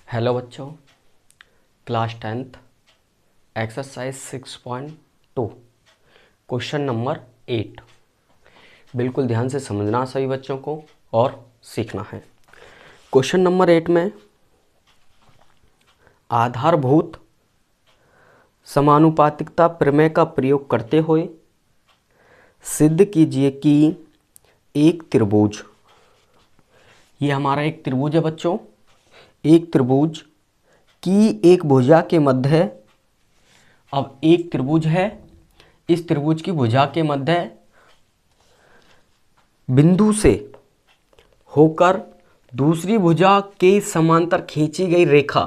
Hello बच्चों, class 10th exercise 6.2 question number 8। बिल्कुल ध्यान से समझना सभी बच्चों को और सीखना है। क्वेश्चन नंबर 8 में आधारभूत समानुपातिकता प्रमेय का प्रयोग करते हुए सिद्ध कीजिए कि एक त्रिभुज, ये हमारा एक त्रिभुज है बच्चों, एक त्रिभुज की एक भुजा के मध्य, अब एक त्रिभुज है, इस त्रिभुज की भुजा के मध्य बिंदु से होकर दूसरी भुजा के समांतर खींची गई रेखा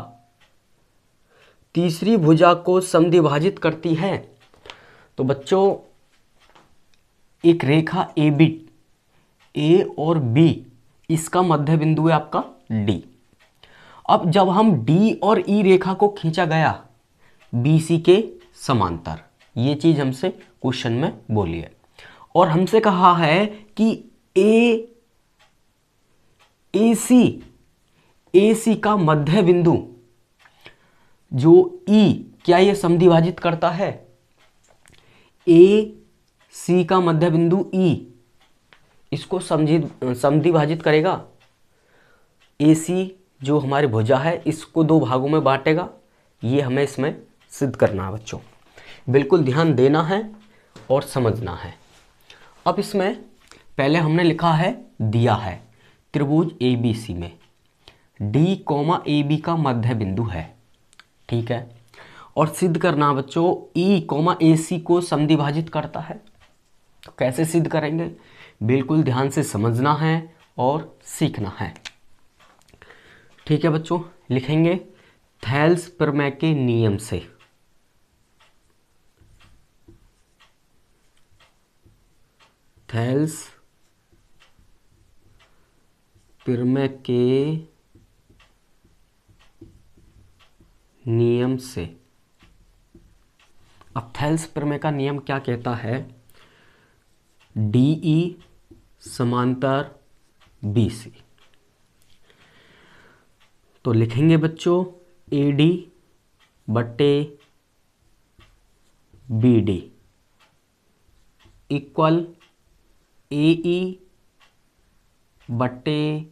तीसरी भुजा को समद्विभाजित करती है। तो बच्चों एक रेखा ए बी, ए और बी, इसका मध्य बिंदु है आपका डी। अब जब हम डी और ई रेखा को खींचा गया बी सी के समांतर, ये चीज हमसे क्वेश्चन में बोली है और हमसे कहा है कि ए सी का मध्य बिंदु जो ई, क्या ये समद्विभाजित करता है? ए सी का मध्य बिंदु ई इसको समद्विभाजित करेगा। ए सी जो हमारी भुजा है इसको दो भागों में बांटेगा, ये हमें इसमें सिद्ध करना है बच्चों। बिल्कुल ध्यान देना है और समझना है। अब इसमें पहले हमने लिखा है, दिया है त्रिभुज ए बी सी में डी कॉमा ए बी का मध्य बिंदु है, ठीक है, और सिद्ध करना बच्चों ई कॉमा ए सी को समद्विभाजित करता है। तो कैसे सिद्ध करेंगे? बिल्कुल ध्यान से समझना है और सीखना है, ठीक है बच्चों। लिखेंगे थेल्स प्रमेय के नियम से, थेल्स प्रमेय के नियम से। अब थेल्स प्रमेय का नियम क्या कहता है? डीई समांतर बीसी। तो लिखेंगे बच्चों एडी बट्टे बीडी इक्वल एई बट्टे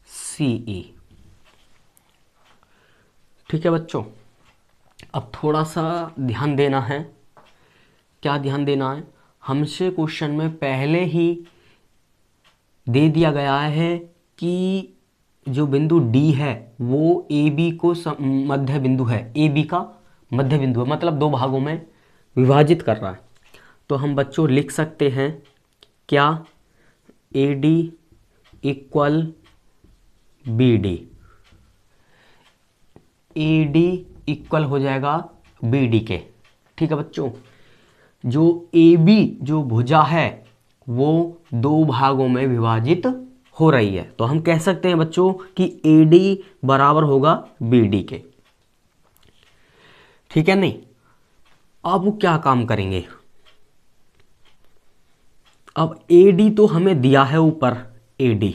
सीई, ठीक है बच्चों। अब थोड़ा सा ध्यान देना है। क्या ध्यान देना है? हमसे क्वेश्चन में पहले ही दे दिया गया है कि जो बिंदु डी है वो ए बी को मध्य बिंदु है, ए बी का मध्य बिंदु है, मतलब दो भागों में विभाजित कर रहा है। तो हम बच्चों लिख सकते हैं क्या? A D equal B D, A D equal हो जाएगा बी डी के, ठीक है बच्चों। जो ए बी जो भुजा है वो दो भागों में विभाजित हो रही है, तो हम कह सकते हैं बच्चों कि ए डी बराबर होगा बी डी के, ठीक है। नहीं, अब वो क्या काम करेंगे? अब ए डी तो हमें दिया है ऊपर, ए डी,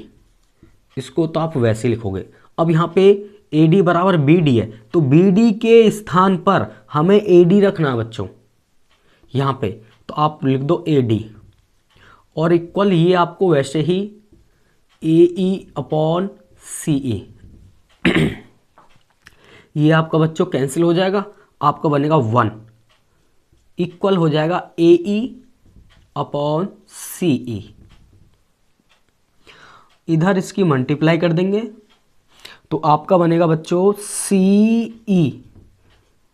इसको तो आप वैसे लिखोगे। अब यहाँ पे ए डी बराबर बी डी है, तो बी डी के स्थान पर हमें ए डी रखना है बच्चों यहाँ पे, तो आप लिख दो ए डी और इक्वल ये आपको वैसे ही ए ई अपॉन सी ई, ये आपका बच्चों कैंसिल हो जाएगा, आपका बनेगा 1 इक्वल हो जाएगा ए ई अपॉन सी ई। इधर इसकी मल्टीप्लाई कर देंगे तो आपका बनेगा बच्चों सी ई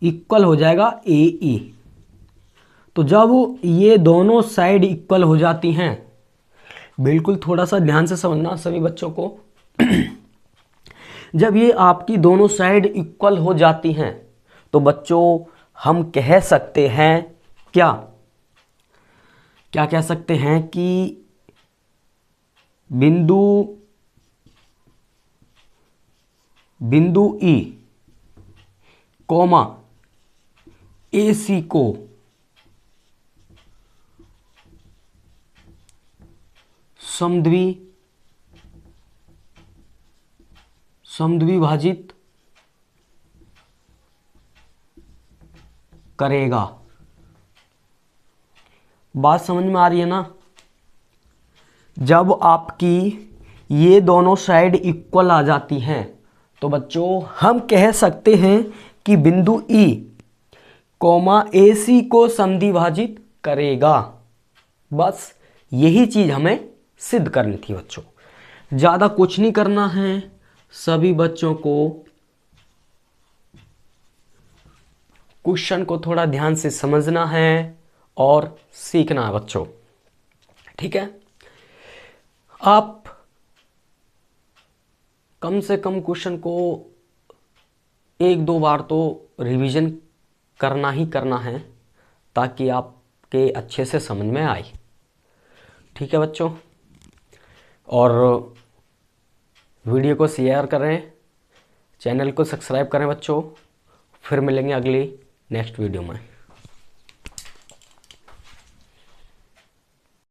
इक्वल हो जाएगा ए ई। तो जब ये दोनों साइड इक्वल हो जाती हैं, बिल्कुल थोड़ा सा ध्यान से समझना सभी बच्चों को, जब ये आपकी दोनों साइड इक्वल हो जाती हैं तो बच्चों हम कह सकते हैं क्या क्या कह सकते हैं कि बिंदु ई कॉमा ए सी को समद्विभाजित करेगा। बात समझ में आ रही है ना? जब आपकी ये दोनों साइड इक्वल आ जाती हैं तो बच्चों हम कह सकते हैं कि बिंदु ई कॉमा ए सी को समद्विभाजित करेगा। बस यही चीज हमें सिद्ध करनी थी बच्चों, ज़्यादा कुछ नहीं करना है। सभी बच्चों को क्वेश्चन को थोड़ा ध्यान से समझना है और सीखना है बच्चों, ठीक है? आप कम से कम क्वेश्चन को 1-2 बार तो रिवीजन करना ही करना है ताकि आपके अच्छे से समझ में आए, ठीक है बच्चों? और वीडियो को शेयर करें, चैनल को सब्सक्राइब करें बच्चों। फिर मिलेंगे अगली नेक्स्ट वीडियो में।